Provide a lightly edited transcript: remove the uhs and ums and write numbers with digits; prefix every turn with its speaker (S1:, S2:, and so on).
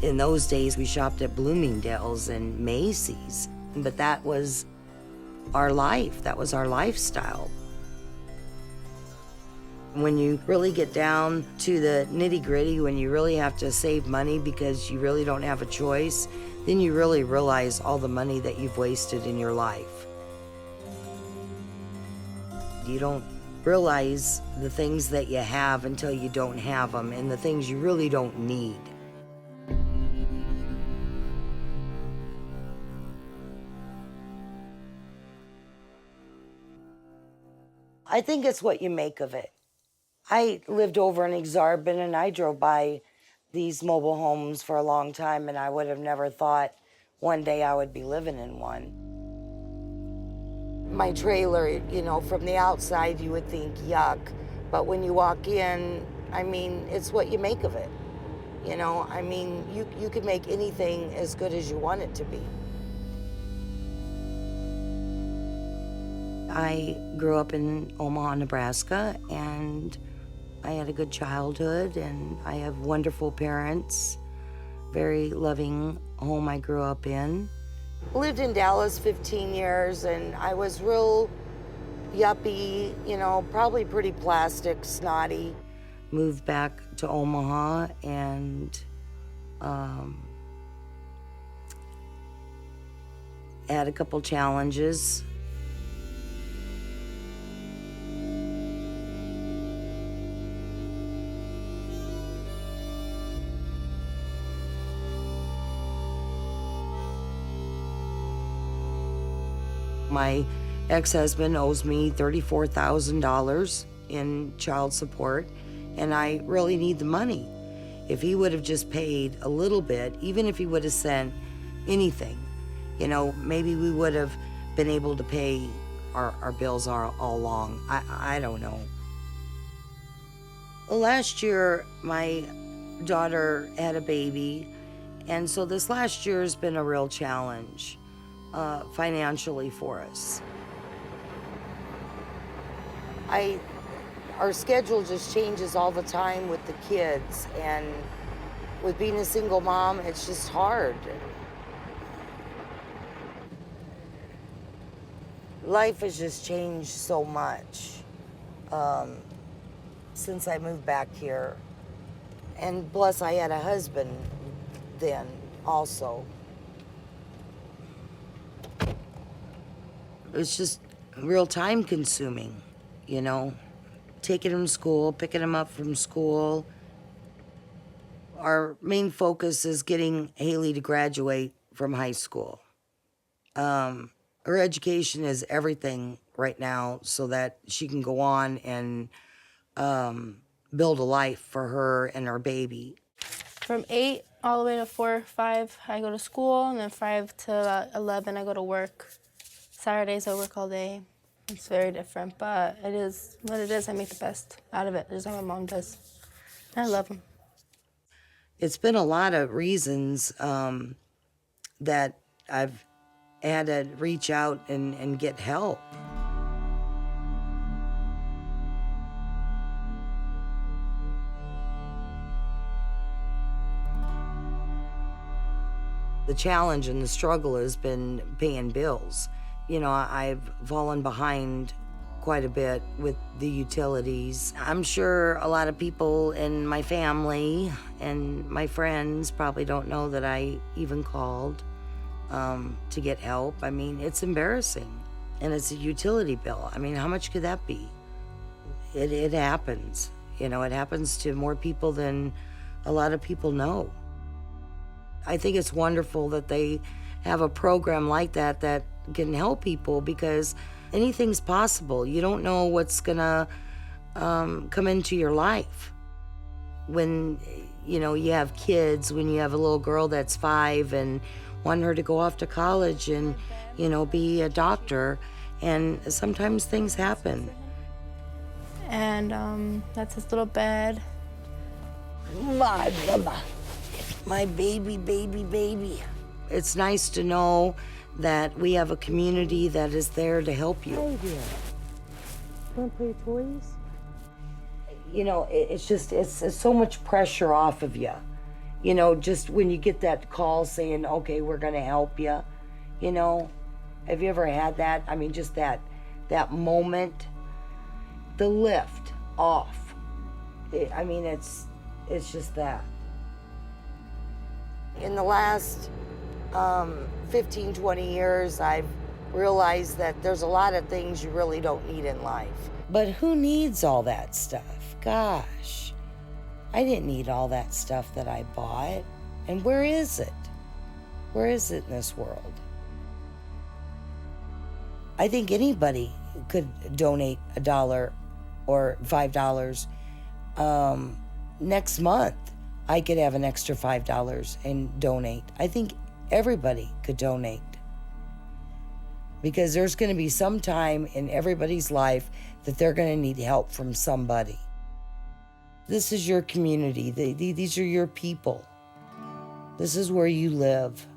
S1: In those days, we shopped at Bloomingdale's and Macy's, but that was our life. That was our lifestyle. When you really get down to the nitty-gritty, when you really have to save money because you really don't have a choice, then you really realize all the money that you've wasted in your life. You don't realize the things that you have until you don't have them, and the things you really don't need. I think it's what you make of it. I lived over in Exarban, and I drove by these mobile homes for a long time, and I would have never thought one day I would be living in one. My trailer, you know, from the outside you would think yuck, but when you walk in, I mean, it's what you make of it. You know, I mean, you could make anything as good as you want it to be. I grew up in Omaha, Nebraska, and I had a good childhood, and I have wonderful parents, very loving home I grew up in. Lived in Dallas 15 years, and I was real yuppie, you know, probably pretty plastic, snotty. Moved back to Omaha and had a couple challenges. My ex-husband owes me $34,000 in child support, and I really need the money. If he would have just paid a little bit, even if he would have sent anything, you know, maybe we would have been able to pay our bills all along. I don't know. Last year, my daughter had a baby, and so this last year has been a real challenge. Financially for us. Our schedule just changes all the time with the kids, and with being a single mom, it's just hard. Life has just changed so much since I moved back here. And plus I had a husband then also. It's just real time consuming, you know, taking him to school, picking him up from school. Our main focus is getting Haley to graduate from high school. Her education is everything right now so that she can go on and build a life for her and her baby.
S2: From 8 all the way to 4, 5, I go to school, and then 5 to 11, I go to work. Saturdays I work all day. It's very different, but it is what it is. I make the best out of it, just like my mom does. And I love them.
S1: It's been a lot of reasons that I've had to reach out and get help. The challenge and the struggle has been paying bills. You know, I've fallen behind quite a bit with the utilities. I'm sure a lot of people in my family and my friends probably don't know that I even called to get help. I mean, it's embarrassing. And it's a utility bill. I mean, how much could that be? It happens. You know, it happens to more people than a lot of people know. I think it's wonderful that they have a program like that that can help people, because anything's possible. You don't know what's gonna come into your life. When, you know, you have kids, when you have a little girl that's 5 and want her to go off to college and, you know, be a doctor, and sometimes things happen.
S2: And that's his little bed.
S1: My mama. My baby, baby, baby. It's nice to know that we have a community that is there to help you. Hey there. Want to play toys? You know, it's so much pressure off of you. You know, just when you get that call saying, okay, we're going to help you, you know, have you ever had that? I mean, just that moment, the lift off. I mean, it's just that. In the last 15, 20 years, I've realized that there's a lot of things you really don't need in life. But who needs all that stuff? Gosh, I didn't need all that stuff that I bought. And where is it? Where is it in this world? I think anybody could donate $1 or $5. Next month, I could have an extra $5 and donate. I think everybody could donate. Because there's going to be some time in everybody's life that they're going to need help from somebody. This is your community. These are your people. This is where you live.